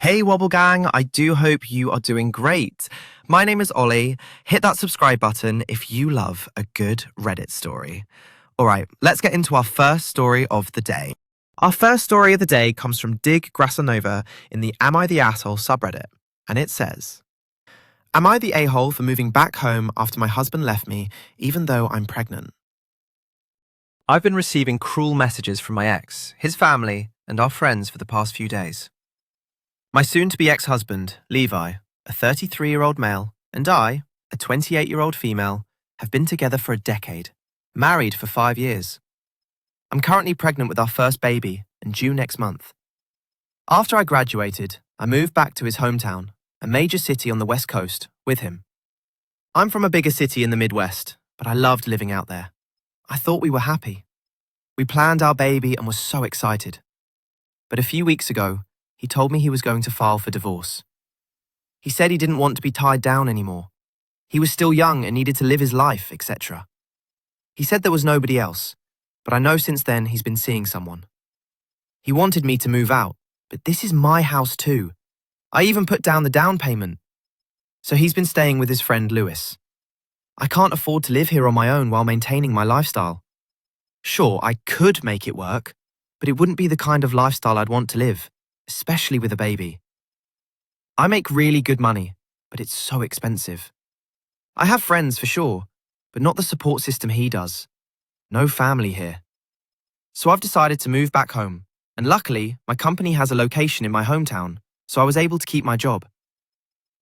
Hey Wobble Gang, I do hope you are doing great. My name is Ollie. Hit that subscribe button if you love a good Reddit story. All right, let's get into our first story of the day. Our first story of the day comes from Dig Grassanova in the Am I the Asshole subreddit, and it says, Am I the a-hole for moving back home after my husband left me, even though I'm pregnant? I've been receiving cruel messages from my ex, his family, and our friends for the past few days. My soon-to-be ex-husband, Levi, a 33-year-old male, and I, a 28-year-old female, have been together for a decade, married for 5 years. I'm currently pregnant with our first baby and due next month. After I graduated, I moved back to his hometown, a major city on the West Coast, with him. I'm from a bigger city in the Midwest, but I loved living out there. I thought we were happy. We planned our baby and were so excited. But a few weeks ago, he told me he was going to file for divorce. He said he didn't want to be tied down anymore. He was still young and needed to live his life, etc. He said there was nobody else, but I know since then he's been seeing someone. He wanted me to move out, but this is my house too. I even put down the down payment. So he's been staying with his friend Lewis. I can't afford to live here on my own while maintaining my lifestyle. Sure, I could make it work, but it wouldn't be the kind of lifestyle I'd want to live, especially with a baby. I make really good money, but it's so expensive. I have friends for sure, but not the support system he does. No family here. So I've decided to move back home, and luckily, my company has a location in my hometown, so I was able to keep my job.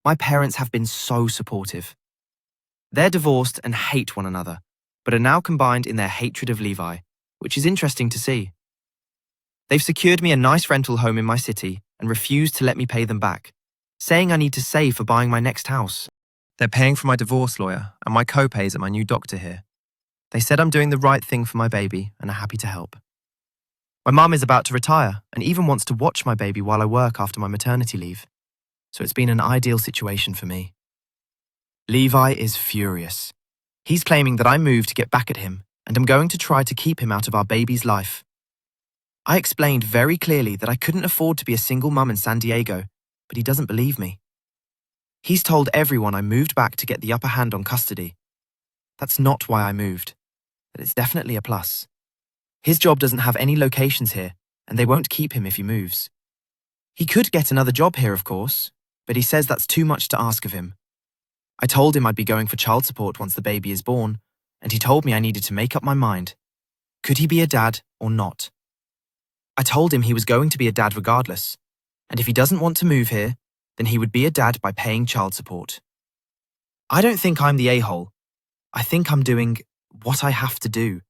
My parents have been so supportive. They're divorced and hate one another, but are now combined in their hatred of Levi, which is interesting to see. They've secured me a nice rental home in my city and refused to let me pay them back, saying I need to save for buying my next house. They're paying for my divorce lawyer and my co-pays at my new doctor here. They said I'm doing the right thing for my baby and are happy to help. My mum is about to retire and even wants to watch my baby while I work after my maternity leave, so it's been an ideal situation for me. Levi is furious. He's claiming that I moved to get back at him and I'm going to try to keep him out of our baby's life. I explained very clearly that I couldn't afford to be a single mum in San Diego, but he doesn't believe me. He's told everyone I moved back to get the upper hand on custody. That's not why I moved, but it's definitely a plus. His job doesn't have any locations here, and they won't keep him if he moves. He could get another job here, of course, but he says that's too much to ask of him. I told him I'd be going for child support once the baby is born, and he told me I needed to make up my mind. Could he be a dad or not? I told him he was going to be a dad regardless, and if he doesn't want to move here, then he would be a dad by paying child support. I don't think I'm the a-hole. I think I'm doing what I have to do.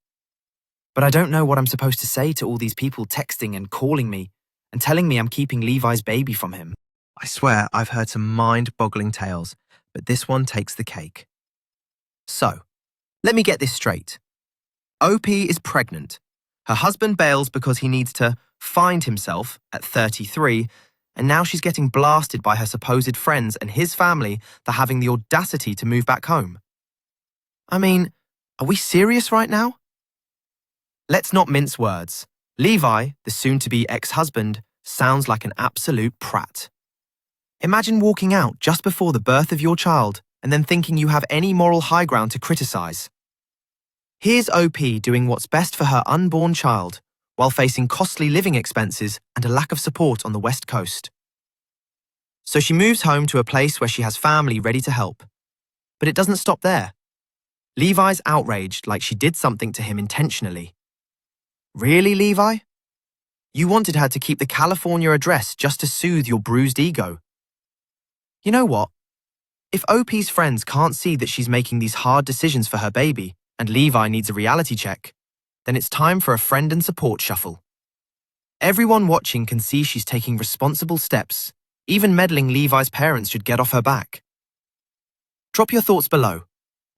But I don't know what I'm supposed to say to all these people texting and calling me and telling me I'm keeping Levi's baby from him. I swear I've heard some mind-boggling tales, but this one takes the cake. So, let me get this straight. OP is pregnant. Her husband bails because he needs to find himself at 33, and now she's getting blasted by her supposed friends and his family for having the audacity to move back home. I mean, are we serious right now? Let's not mince words. Levi, the soon-to-be ex-husband, sounds like an absolute prat. Imagine walking out just before the birth of your child and then thinking you have any moral high ground to criticize. Here's OP doing what's best for her unborn child while facing costly living expenses and a lack of support on the West Coast. So she moves home to a place where she has family ready to help. But it doesn't stop there. Levi's outraged like she did something to him intentionally. Really, Levi? You wanted her to keep the California address just to soothe your bruised ego. You know what? If OP's friends can't see that she's making these hard decisions for her baby, and Levi needs a reality check, then it's time for a friend and support shuffle. Everyone watching can see she's taking responsible steps. Even meddling Levi's parents should get off her back. Drop your thoughts below,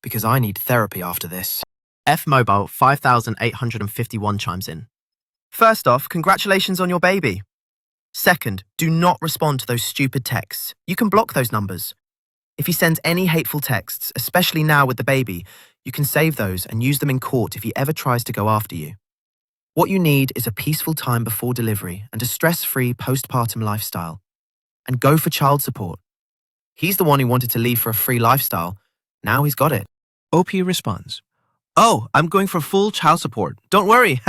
because I need therapy after this. F-Mobile 5851 chimes in. First off, congratulations on your baby. Second, do not respond to those stupid texts. You can block those numbers. If he sends any hateful texts, especially now with the baby, you can save those and use them in court if he ever tries to go after you. What you need is a peaceful time before delivery and a stress-free postpartum lifestyle. and go for child support. He's the one who wanted to leave for a free lifestyle. Now he's got it. OP responds, Oh, I'm going for full child support. Don't worry.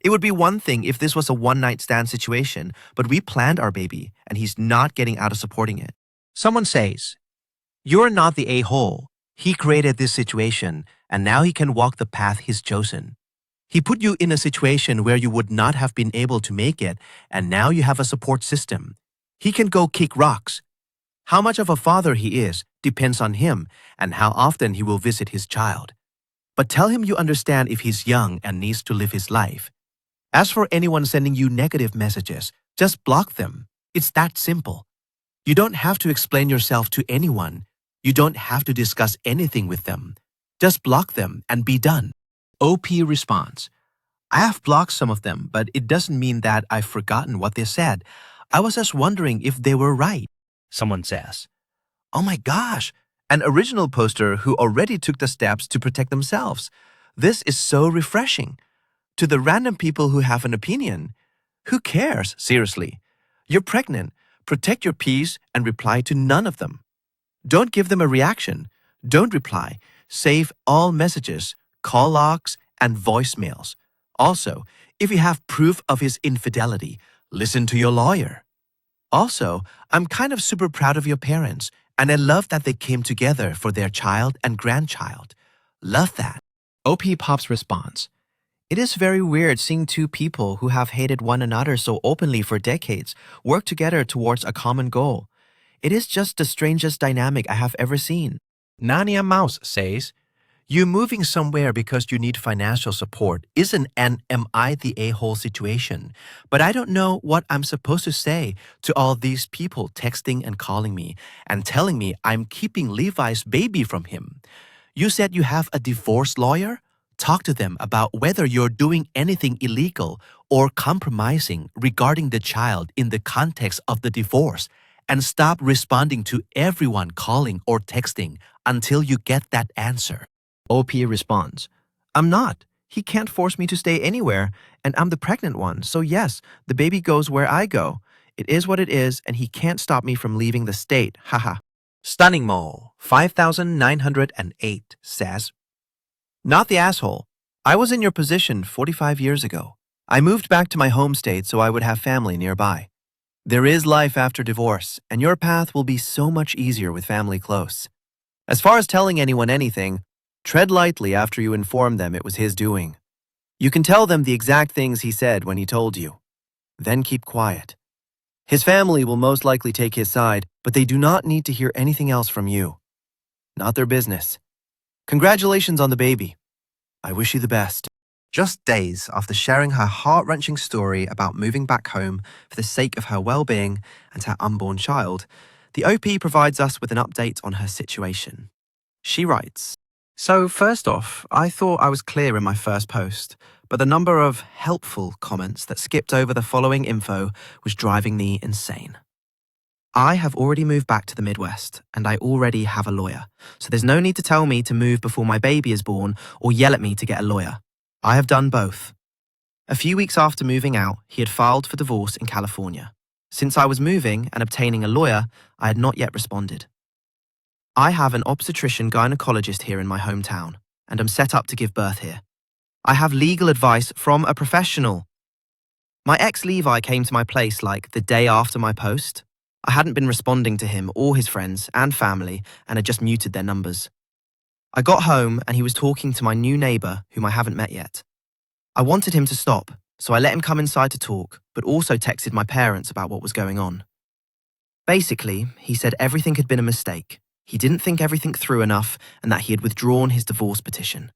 It would be one thing if this was a one-night stand situation, but we planned our baby, and he's not getting out of supporting it. Someone says, "You're not the a-hole. He created this situation, and now he can walk the path he's chosen. He put you in a situation where you would not have been able to make it, and now you have a support system. He can go kick rocks. How much of a father he is depends on him and how often he will visit his child. But tell him you understand if he's young and needs to live his life. As for anyone sending you negative messages, just block them. It's that simple. You don't have to explain yourself to anyone. You don't have to discuss anything with them. Just block them and be done." OP responds, "I have blocked some of them, but it doesn't mean that I've forgotten what they said. I was just wondering if they were right." Someone says, "Oh my gosh, an original poster who already took the steps to protect themselves. This is so refreshing. To the random people who have an opinion, who cares, seriously? You're pregnant. Protect your peace and reply to none of them. Don't give them a reaction. Don't reply. Save all messages, call logs, and voicemails. Also, if you have proof of his infidelity, listen to your lawyer. Also, I'm kind of super proud of your parents, and I love that they came together for their child and grandchild. Love that." OP Pops responds, "It is very weird seeing two people who have hated one another so openly for decades work together towards a common goal. It is just the strangest dynamic I have ever seen." Nania Mouse says, "You moving somewhere because you need financial support isn't an am I the a-hole situation, but I don't know what I'm supposed to say to all these people texting and calling me and telling me I'm keeping Levi's baby from him. You said you have a divorce lawyer? Talk to them about whether you're doing anything illegal or compromising regarding the child in the context of the divorce, and stop responding to everyone calling or texting until you get that answer." OP responds, "I'm not. He can't force me to stay anywhere, and I'm the pregnant one, so yes, the baby goes where I go. It is what it is, and he can't stop me from leaving the state, haha." Stunning Mole 5908 says, "Not the asshole. I was in your position 45 years ago. I moved back to my home state so I would have family nearby. There is life after divorce, and your path will be so much easier with family close. As far as telling anyone anything, tread lightly after you inform them it was his doing. You can tell them the exact things he said when he told you. Then keep quiet. His family will most likely take his side, but they do not need to hear anything else from you. Not their business. Congratulations on the baby. I wish you the best." Just days after sharing her heart-wrenching story about moving back home for the sake of her well-being and her unborn child, the OP provides us with an update on her situation. She writes, "So first off, I thought I was clear in my first post, but the number of helpful comments that skipped over the following info was driving me insane. I have already moved back to the Midwest, and I already have a lawyer, so there's no need to tell me to move before my baby is born or yell at me to get a lawyer. I have done both. A few weeks after moving out, he had filed for divorce in California. Since I was moving and obtaining a lawyer, I had not yet responded. I have an obstetrician gynecologist here in my hometown, and am set up to give birth here. I have legal advice from a professional. My ex Levi came to my place like the day after my post. I hadn't been responding to him or his friends and family and had just muted their numbers. I got home and he was talking to my new neighbor, whom I haven't met yet. I wanted him to stop, so I let him come inside to talk, but also texted my parents about what was going on. Basically, he said everything had been a mistake. He didn't think everything through enough and that he had withdrawn his divorce petition.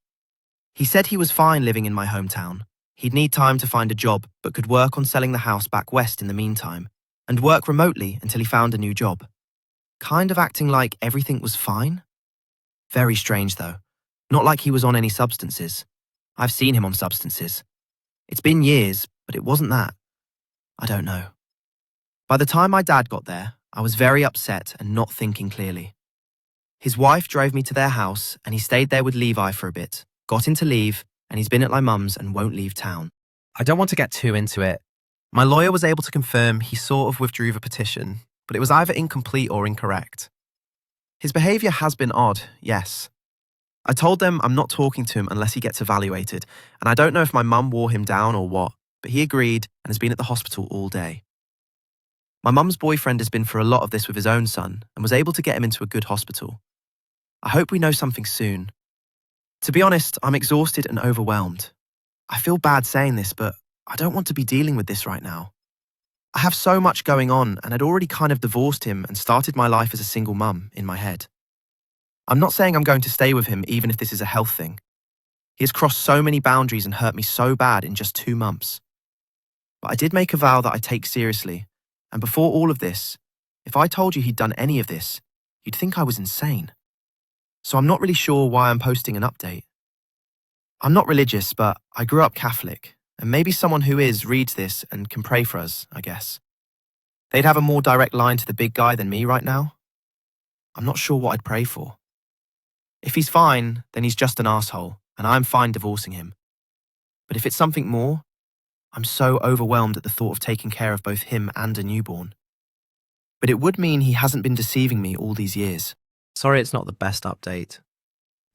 He said he was fine living in my hometown. He'd need time to find a job, but could work on selling the house back west in the meantime, and work remotely until he found a new job. Kind of acting like everything was fine. Very strange though. Not like he was on any substances. I've seen him on substances. It's been years, but it wasn't that. I don't know. By the time my dad got there, I was very upset and not thinking clearly. His wife drove me to their house and he stayed there with Levi for a bit, got into leave, and he's been at my mum's and won't leave town. I don't want to get too into it. My lawyer was able to confirm he sort of withdrew the petition, but it was either incomplete or incorrect. His behaviour has been odd, yes. I told them I'm not talking to him unless he gets evaluated, and I don't know if my mum wore him down or what, but he agreed and has been at the hospital all day. My mum's boyfriend has been through a lot of this with his own son and was able to get him into a good hospital. I hope we know something soon. To be honest, I'm exhausted and overwhelmed. I feel bad saying this, but I don't want to be dealing with this right now. I have so much going on and had already kind of divorced him and started my life as a single mum in my head. I'm not saying I'm going to stay with him even if this is a health thing. He has crossed so many boundaries and hurt me so bad in just 2 months. But I did make a vow that I take seriously, and before all of this, if I told you he'd done any of this, you'd think I was insane. So I'm not really sure why I'm posting an update. I'm not religious, but I grew up Catholic, and maybe someone who is reads this and can pray for us, I guess. They'd have a more direct line to the big guy than me right now. I'm not sure what I'd pray for. If he's fine, then he's just an asshole, and I'm fine divorcing him. But if it's something more, I'm so overwhelmed at the thought of taking care of both him and a newborn. But it would mean he hasn't been deceiving me all these years. Sorry it's not the best update.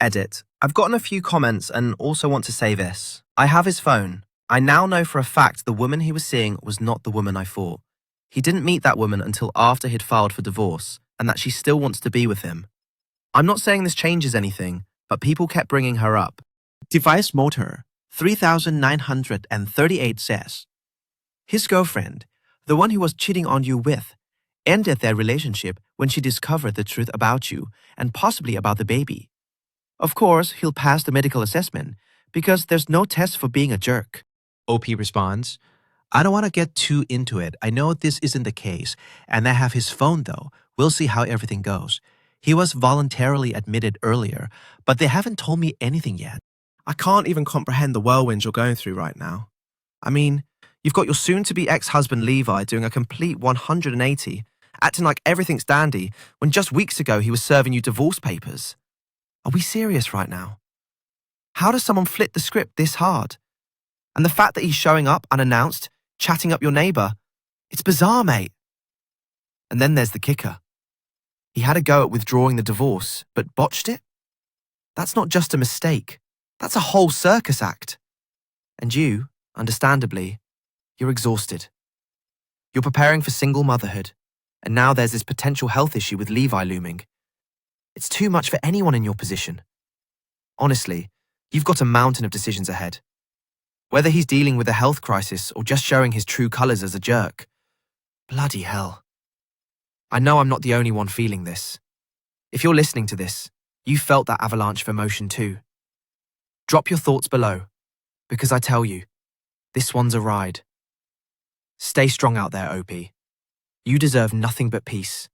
Edit. I've gotten a few comments and also want to say this. I have his phone. I now know for a fact the woman he was seeing was not the woman I thought. He didn't meet that woman until after he'd filed for divorce, and that she still wants to be with him. I'm not saying this changes anything, but people kept bringing her up. Device Motor 3938 says, his girlfriend, the one he was cheating on you with, ended their relationship when she discovered the truth about you and possibly about the baby. Of course, he'll pass the medical assessment because there's no test for being a jerk. OP responds, I don't want to get too into it. I know this isn't the case, and I have his phone though. We'll see how everything goes. He was voluntarily admitted earlier, but they haven't told me anything yet. I can't even comprehend the whirlwind you're going through right now. I mean, you've got your soon-to-be ex-husband Levi doing a complete 180, acting like everything's dandy, when just weeks ago he was serving you divorce papers. Are we serious right now? How does someone flip the script this hard? And the fact that he's showing up unannounced, chatting up your neighbour, it's bizarre, mate. And then there's the kicker. He had a go at withdrawing the divorce, but botched it? That's not just a mistake. That's a whole circus act. And you, understandably, you're exhausted. You're preparing for single motherhood, and now there's this potential health issue with Levi looming. It's too much for anyone in your position. Honestly, you've got a mountain of decisions ahead. Whether he's dealing with a health crisis or just showing his true colours as a jerk. Bloody hell. I know I'm not the only one feeling this. If you're listening to this, you felt that avalanche of emotion too. Drop your thoughts below, because I tell you, this one's a ride. Stay strong out there, OP. You deserve nothing but peace,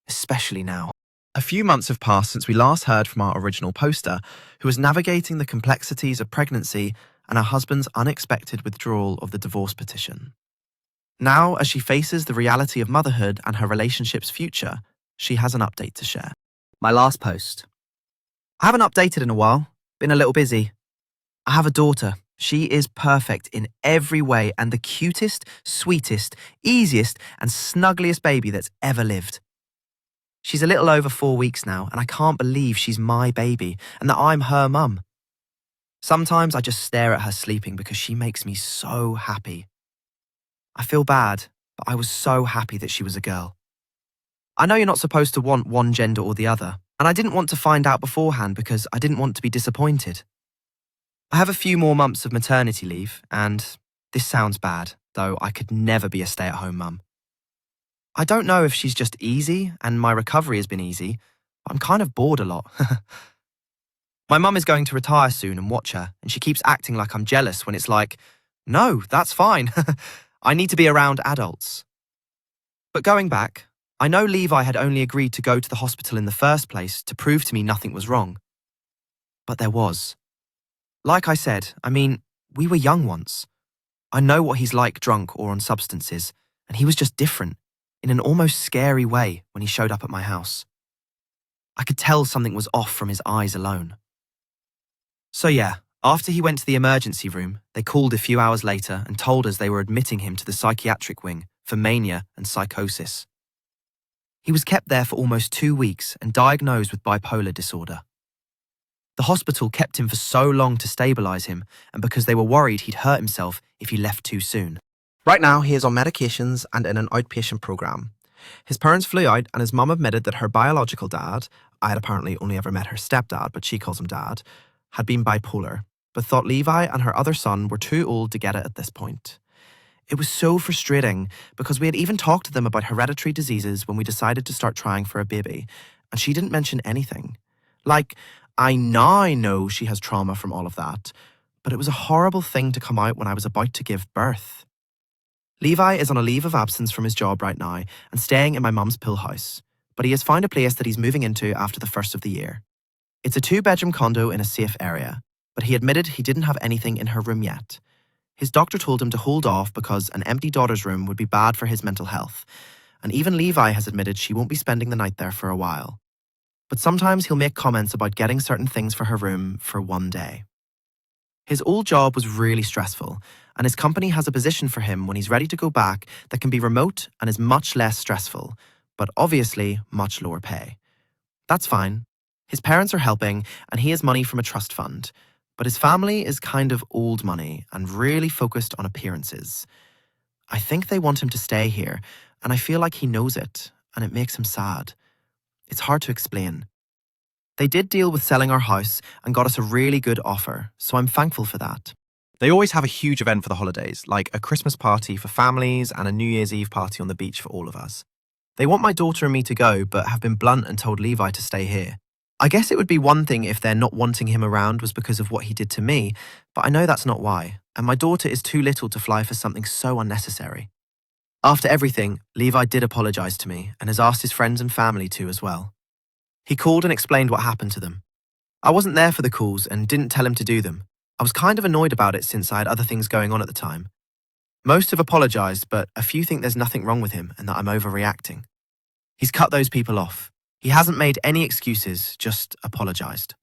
especially now. A few months have passed since we last heard from our original poster, who was navigating the complexities of pregnancy and her husband's unexpected withdrawal of the divorce petition. Now, as she faces the reality of motherhood and her relationship's future, she has an update to share. My last post. I haven't updated in a while. Been a little busy. I have a daughter. She is perfect in every way and the cutest, sweetest, easiest and snuggliest baby that's ever lived. She's a little over 4 weeks now, and I can't believe she's my baby and that I'm her mum. Sometimes I just stare at her sleeping because she makes me so happy. I feel bad, but I was so happy that she was a girl. I know you're not supposed to want one gender or the other, and I didn't want to find out beforehand because I didn't want to be disappointed. I have a few more months of maternity leave, and this sounds bad, though I could never be a stay-at-home mum. I don't know if she's just easy and my recovery has been easy, but I'm kind of bored a lot. My mum is going to retire soon and watch her, and she keeps acting like I'm jealous when it's like, no, that's fine. I need to be around adults. But going back, I know Levi had only agreed to go to the hospital in the first place to prove to me nothing was wrong. But there was. Like I said, we were young once. I know what he's like drunk or on substances, and he was just different, in an almost scary way when he showed up at my house. I could tell something was off from his eyes alone. So yeah, after he went to the emergency room, they called a few hours later and told us they were admitting him to the psychiatric wing for mania and psychosis. He was kept there for almost 2 weeks and diagnosed with bipolar disorder. The hospital kept him for so long to stabilise him, and because they were worried he'd hurt himself if he left too soon. Right now, he is on medications and in an outpatient program. His parents flew out, and his mum admitted that her biological dad, I had apparently only ever met her stepdad, but she calls him dad, had been bipolar, but thought Levi and her other son were too old to get it at this point. It was so frustrating because we had even talked to them about hereditary diseases when we decided to start trying for a baby, and she didn't mention anything. Like, I now know she has trauma from all of that, but it was a horrible thing to come out when I was about to give birth. Levi is on a leave of absence from his job right now and staying in my mum's pill house, but he has found a place that he's moving into after the first of the year. It's a 2-bedroom condo in a safe area, but he admitted he didn't have anything in her room yet. His doctor told him to hold off because an empty daughter's room would be bad for his mental health, and even Levi has admitted she won't be spending the night there for a while. But sometimes he'll make comments about getting certain things for her room for one day. His old job was really stressful, and his company has a position for him when he's ready to go back that can be remote and is much less stressful, but obviously much lower pay. That's fine. His parents are helping, and he has money from a trust fund, but his family is kind of old money and really focused on appearances. I think they want him to stay here, and I feel like he knows it, and it makes him sad. It's hard to explain. They did deal with selling our house and got us a really good offer, so I'm thankful for that. They always have a huge event for the holidays, like a Christmas party for families and a New Year's Eve party on the beach for all of us. They want my daughter and me to go, but have been blunt and told Levi to stay here. I guess it would be one thing if their not wanting him around was because of what he did to me, but I know that's not why, and my daughter is too little to fly for something so unnecessary. After everything, Levi did apologise to me and has asked his friends and family to as well. He called and explained what happened to them. I wasn't there for the calls and didn't tell him to do them. I was kind of annoyed about it since I had other things going on at the time. Most have apologised, but a few think there's nothing wrong with him and that I'm overreacting. He's cut those people off. He hasn't made any excuses, just apologised.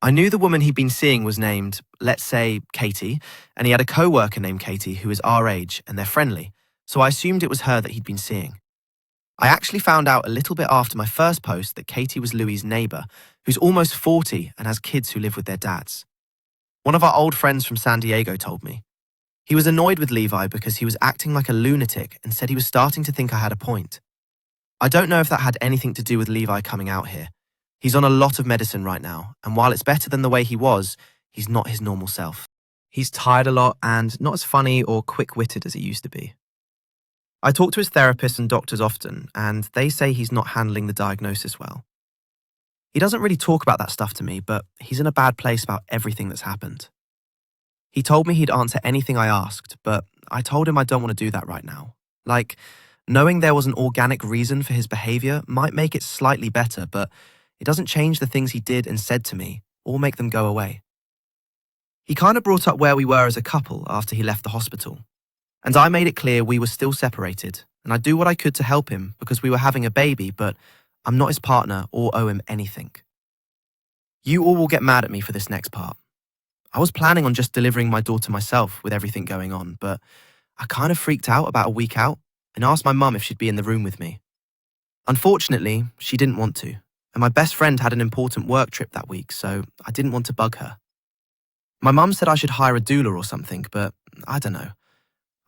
I knew the woman he'd been seeing was named, let's say, Katie, and he had a co-worker named Katie who is our age and they're friendly, so I assumed it was her that he'd been seeing. I actually found out a little bit after my first post that Katie was Louis's neighbour, who's almost 40 and has kids who live with their dads. One of our old friends from San Diego told me. He was annoyed with Levi because he was acting like a lunatic and said he was starting to think I had a point. I don't know if that had anything to do with Levi coming out here. He's on a lot of medicine right now, and while it's better than the way he was, he's not his normal self. He's tired a lot and not as funny or quick-witted as he used to be. I talk to his therapists and doctors often, and they say he's not handling the diagnosis well. He doesn't really talk about that stuff to me, but he's in a bad place about everything that's happened. He told me he'd answer anything I asked, but I told him I don't want to do that right now. Like, knowing there was an organic reason for his behaviour might make it slightly better, but it doesn't change the things he did and said to me, or make them go away. He kind of brought up where we were as a couple after he left the hospital. And I made it clear we were still separated, and I'd do what I could to help him because we were having a baby, but I'm not his partner or owe him anything. You all will get mad at me for this next part. I was planning on just delivering my daughter myself with everything going on, but I kind of freaked out about a week out and asked my mum if she'd be in the room with me. Unfortunately, she didn't want to, and my best friend had an important work trip that week, so I didn't want to bug her. My mum said I should hire a doula or something, but I don't know.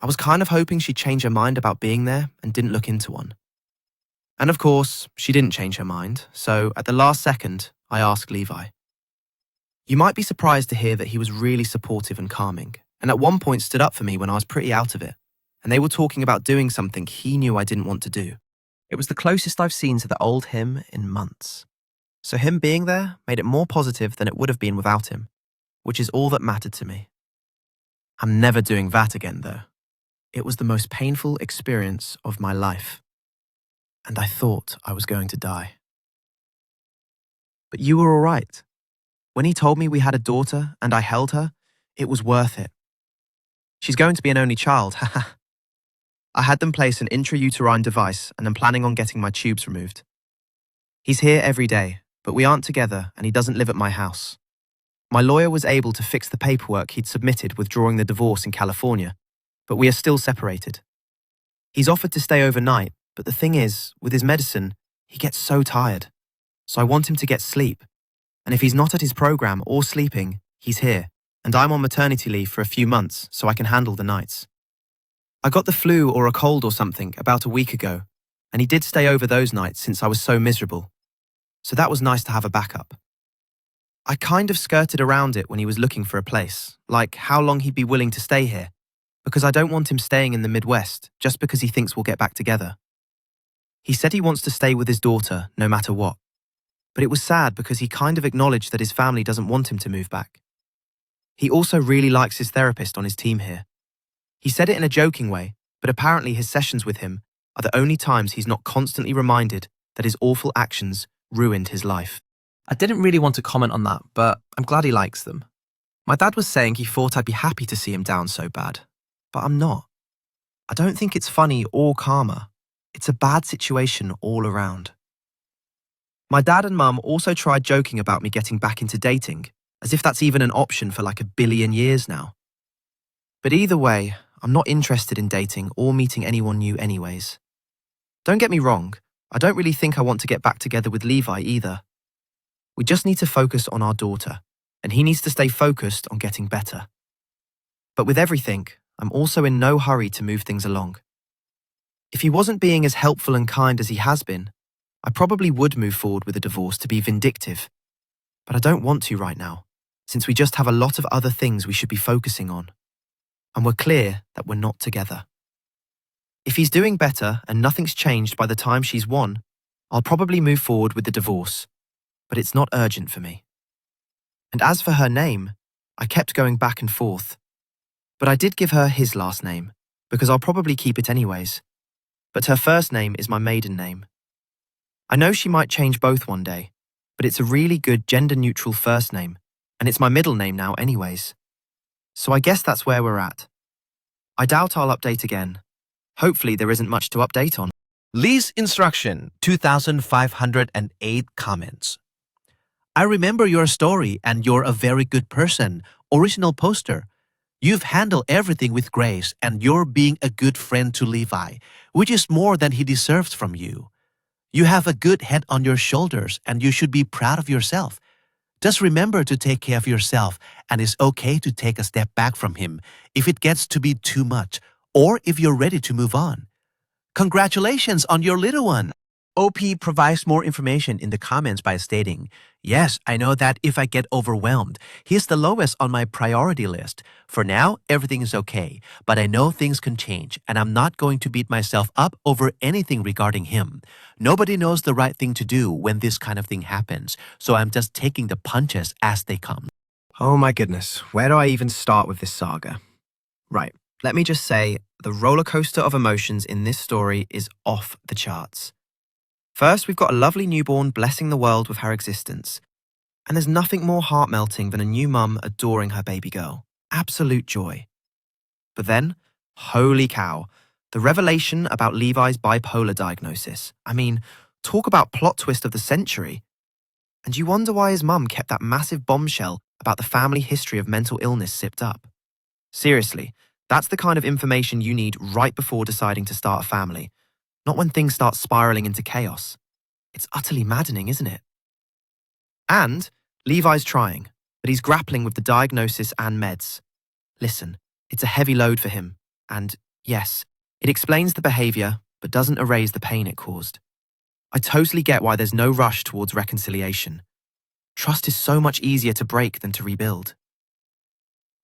I was kind of hoping she'd change her mind about being there and didn't look into one. And of course, she didn't change her mind, so at the last second, I asked Levi. You might be surprised to hear that he was really supportive and calming, and at one point stood up for me when I was pretty out of it, and they were talking about doing something he knew I didn't want to do. It was the closest I've seen to the old him in months. So him being there made it more positive than it would have been without him, which is all that mattered to me. I'm never doing that again, though. It was the most painful experience of my life, and I thought I was going to die. But you were all right. When he told me we had a daughter and I held her, it was worth it. She's going to be an only child, haha. I had them place an intrauterine device and am planning on getting my tubes removed. He's here every day, but we aren't together and he doesn't live at my house. My lawyer was able to fix the paperwork he'd submitted withdrawing the divorce in California, but we are still separated. He's offered to stay overnight, But the thing is, with his medicine, he gets so tired. So I want him to get sleep. And if he's not at his program or sleeping, he's here. And I'm on maternity leave for a few months, so I can handle the nights. I got the flu or a cold or something about a week ago, and he did stay over those nights since I was so miserable. So that was nice to have a backup. I kind of skirted around it when he was looking for a place, like how long he'd be willing to stay here, because I don't want him staying in the Midwest just because he thinks we'll get back together. He said he wants to stay with his daughter no matter what, but it was sad because he kind of acknowledged that his family doesn't want him to move back. He also really likes his therapist on his team here. He said it in a joking way, but apparently his sessions with him are the only times he's not constantly reminded that his awful actions ruined his life. I didn't really want to comment on that, but I'm glad he likes them. My dad was saying he thought I'd be happy to see him down so bad, but I'm not. I don't think it's funny or karma. It's a bad situation all around. My dad and mum also tried joking about me getting back into dating, as if that's even an option for like 1 billion years now. But either way, I'm not interested in dating or meeting anyone new anyways. Don't get me wrong, I don't really think I want to get back together with Levi either. We just need to focus on our daughter, and he needs to stay focused on getting better. But with everything, I'm also in no hurry to move things along. If he wasn't being as helpful and kind as he has been, I probably would move forward with a divorce to be vindictive. But I don't want to right now, since we just have a lot of other things we should be focusing on. And we're clear that we're not together. If he's doing better and nothing's changed by the time she's won, I'll probably move forward with the divorce, but it's not urgent for me. And as for her name, I kept going back and forth. But I did give her his last name, because I'll probably keep it anyways. But her first name is my maiden name. I know she might change both one day, but it's a really good gender-neutral first name, and it's my middle name now anyways. So I guess that's where we're at. I doubt I'll update again. Hopefully there isn't much to update on. Lee's instruction, 2,508 comments. I remember your story and you're a very good person. Original poster. You've handled everything with grace and you're being a good friend to Levi, which is more than he deserves from you. You have a good head on your shoulders and you should be proud of yourself. Just remember to take care of yourself, and it's okay to take a step back from him if it gets to be too much or if you're ready to move on. Congratulations on your little one. OP provides more information in the comments by stating, yes, I know that if I get overwhelmed, he's the lowest on my priority list. For now, everything is okay, but I know things can change, and I'm not going to beat myself up over anything regarding him. Nobody knows the right thing to do when this kind of thing happens, so I'm just taking the punches as they come. Oh my goodness, where do I even start with this saga? Right, let me just say, the roller coaster of emotions in this story is off the charts. First, we've got a lovely newborn blessing the world with her existence. And there's nothing more heart-melting than a new mum adoring her baby girl. Absolute joy. But then, holy cow, the revelation about Levi's bipolar diagnosis. I mean, talk about plot twist of the century. And you wonder why his mum kept that massive bombshell about the family history of mental illness zipped up. Seriously, that's the kind of information you need right before deciding to start a family. Not when things start spiraling into chaos. It's utterly maddening, isn't it? And Levi's trying, but he's grappling with the diagnosis and meds. Listen, it's a heavy load for him. And yes, it explains the behavior, but doesn't erase the pain it caused. I totally get why there's no rush towards reconciliation. Trust is so much easier to break than to rebuild.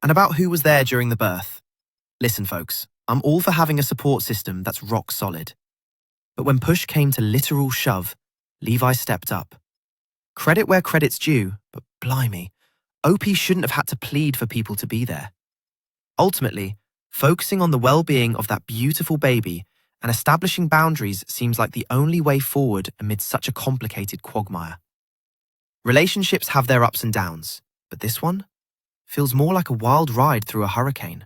And about who was there during the birth. Listen, folks, I'm all for having a support system that's rock solid. But when push came to literal shove, Levi stepped up. Credit where credit's due, but blimey, OP shouldn't have had to plead for people to be there. Ultimately, focusing on the well-being of that beautiful baby and establishing boundaries seems like the only way forward amid such a complicated quagmire. Relationships have their ups and downs, but this one feels more like a wild ride through a hurricane.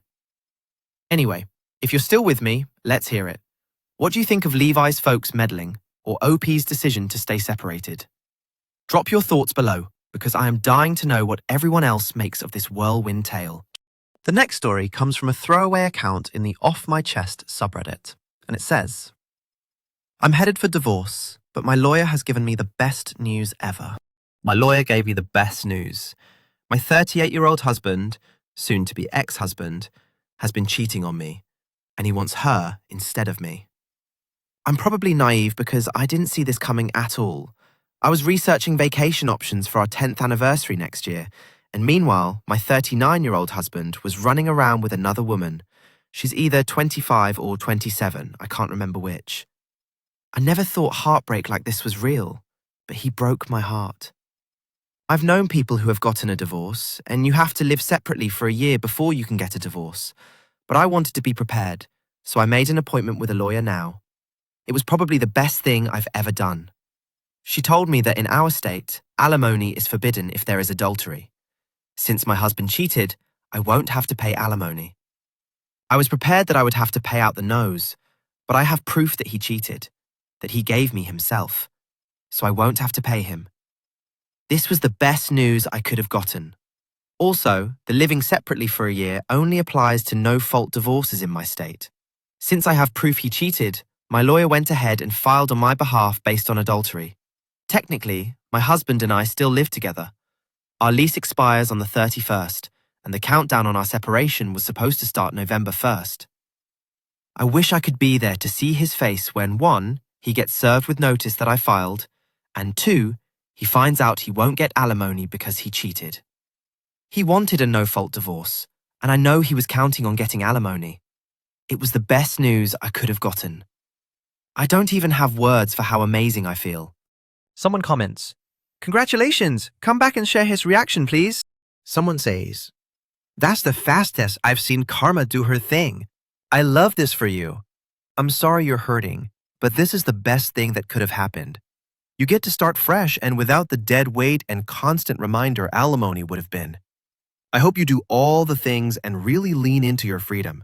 Anyway, if you're still with me, let's hear it. What do you think of Levi's folks meddling or OP's decision to stay separated? Drop your thoughts below, because I am dying to know what everyone else makes of this whirlwind tale. The next story comes from a throwaway account in the Off My Chest subreddit, and it says, I'm headed for divorce, but my lawyer has given me the best news ever. My lawyer gave me the best news. My 38-year-old husband, soon to be ex-husband, has been cheating on me, and he wants her instead of me. I'm probably naive because I didn't see this coming at all. I was researching vacation options for our 10th anniversary next year, and meanwhile, my 39-year-old husband was running around with another woman. She's either 25 or 27, I can't remember which. I never thought heartbreak like this was real, but he broke my heart. I've known people who have gotten a divorce, and you have to live separately for a year before you can get a divorce. But I wanted to be prepared, so I made an appointment with a lawyer now. It was probably the best thing I've ever done. She told me that in our state, alimony is forbidden if there is adultery. Since my husband cheated, I won't have to pay alimony. I was prepared that I would have to pay out the nose, but I have proof that he cheated, that he gave me himself, so I won't have to pay him. This was the best news I could have gotten. Also, the living separately for a year only applies to no-fault divorces in my state. Since I have proof he cheated, my lawyer went ahead and filed on my behalf based on adultery. Technically, my husband and I still live together. Our lease expires on the 31st, and the countdown on our separation was supposed to start November 1st. I wish I could be there to see his face when 1, he gets served with notice that I filed, and 2, he finds out he won't get alimony because he cheated. He wanted a no-fault divorce, and I know he was counting on getting alimony. It was the best news I could have gotten. I don't even have words for how amazing I feel. Someone comments, "Congratulations! Come back and share his reaction, please." Someone says, "That's the fastest I've seen karma do her thing. I love this for you. I'm sorry you're hurting, but this is the best thing that could have happened. You get to start fresh and without the dead weight and constant reminder alimony would have been. I hope you do all the things and really lean into your freedom.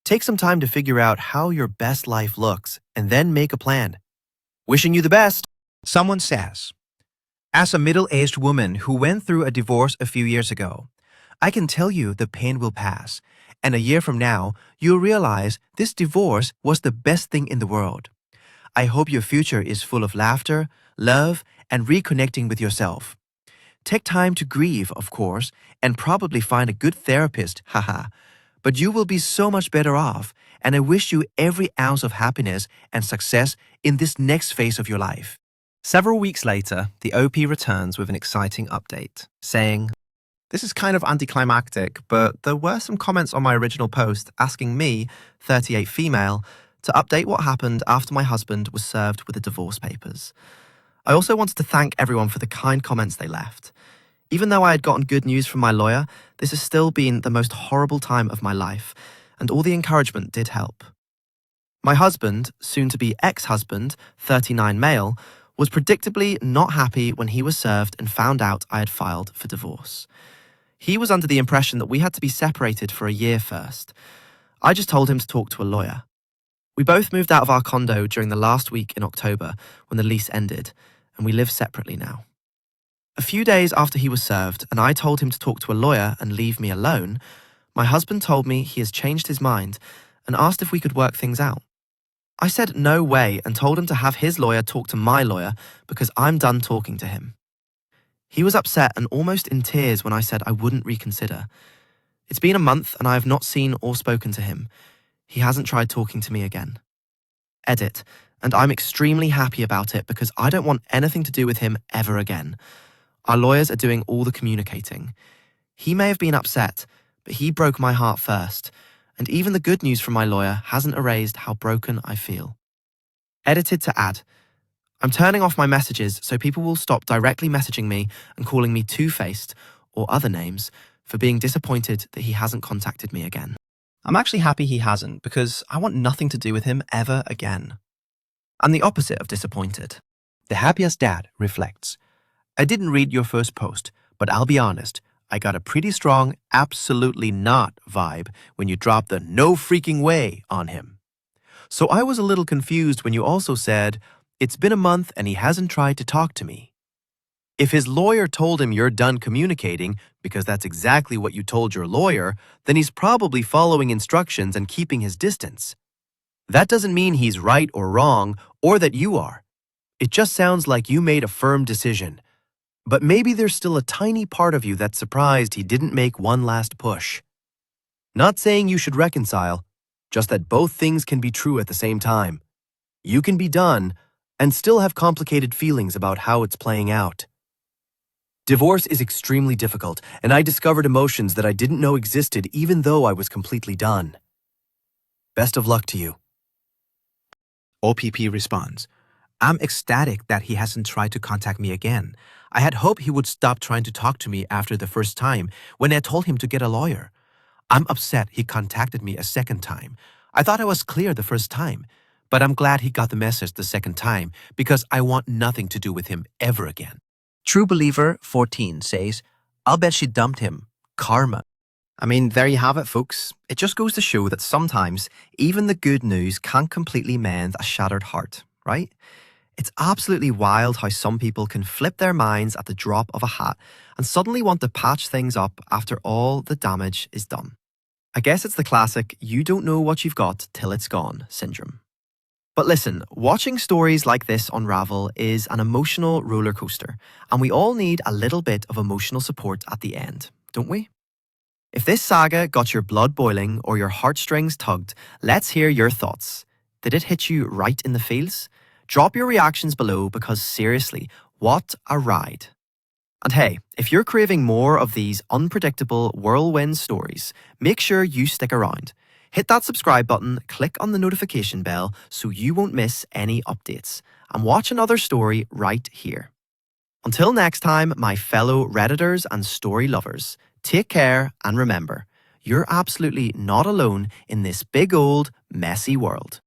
Take some time to figure out how your best life looks and then make a plan. Wishing you the best." Someone says, "As a middle-aged woman who went through a divorce a few years ago, I can tell you the pain will pass, and a year from now, you'll realize this divorce was the best thing in the world. I hope your future is full of laughter, love, and reconnecting with yourself. Take time to grieve, of course, and probably find a good therapist, haha. But you will be so much better off, and I wish you every ounce of happiness and success in this next phase of your life." Several weeks later, the OP returns with an exciting update, saying, "This is kind of anticlimactic, but there were some comments on my original post asking me, 38 female, to update what happened after my husband was served with the divorce papers. I also wanted to thank everyone for the kind comments they left. Even though I had gotten good news from my lawyer, this has still been the most horrible time of my life, and all the encouragement did help. My husband, soon to be ex-husband, 39 male, was predictably not happy when he was served and found out I had filed for divorce. He was under the impression that we had to be separated for a year first. I just told him to talk to a lawyer. We both moved out of our condo during the last week in October when the lease ended, and we live separately now. A few days after he was served and I told him to talk to a lawyer and leave me alone, my husband told me he has changed his mind and asked if we could work things out. I said no way and told him to have his lawyer talk to my lawyer because I'm done talking to him. He was upset and almost in tears when I said I wouldn't reconsider. It's been a month and I have not seen or spoken to him. He hasn't tried talking to me again. Edit, and I'm extremely happy about it because I don't want anything to do with him ever again. Our lawyers are doing all the communicating. He may have been upset, but he broke my heart first, and even the good news from my lawyer hasn't erased how broken I feel." Edited to add, "I'm turning off my messages so people will stop directly messaging me and calling me two-faced or other names for being disappointed that he hasn't contacted me again." I'm actually happy he hasn't because I want nothing to do with him ever again. I'm the opposite of disappointed. The Happiest Dad reflects, "I didn't read your first post, but I'll be honest, I got a pretty strong absolutely not vibe when you dropped the no freaking way on him. So I was a little confused when you also said, it's been a month and he hasn't tried to talk to me. If his lawyer told him you're done communicating, because that's exactly what you told your lawyer, then he's probably following instructions and keeping his distance. That doesn't mean he's right or wrong, or that you are. It just sounds like you made a firm decision. But maybe there's still a tiny part of you that's surprised he didn't make one last push. Not saying you should reconcile, just that both things can be true at the same time. You can be done and still have complicated feelings about how it's playing out. Divorce is extremely difficult, and I discovered emotions that I didn't know existed even though I was completely done. Best of luck to you. OPP responds, I'm ecstatic that he hasn't tried to contact me again. I had hoped he would stop trying to talk to me after the first time when I told him to get a lawyer. I'm upset he contacted me a second time. I thought I was clear the first time, but I'm glad he got the message the second time because I want nothing to do with him ever again. True Believer 14 says, I'll bet she dumped him. Karma. I mean, there you have it, folks. It just goes to show that sometimes even the good news can't completely mend a shattered heart, right? It's absolutely wild how some people can flip their minds at the drop of a hat and suddenly want to patch things up after all the damage is done. I guess it's the classic, you don't know what you've got till it's gone syndrome. But listen, watching stories like this unravel is an emotional roller coaster, and we all need a little bit of emotional support at the end, don't we? If this saga got your blood boiling or your heartstrings tugged, let's hear your thoughts. Did it hit you right in the feels? Drop your reactions below because seriously, what a ride. And hey, if you're craving more of these unpredictable whirlwind stories, make sure you stick around. Hit that subscribe button, click on the notification bell so you won't miss any updates, and watch another story right here. Until next time, my fellow Redditors and story lovers, take care and remember, you're absolutely not alone in this big old messy world.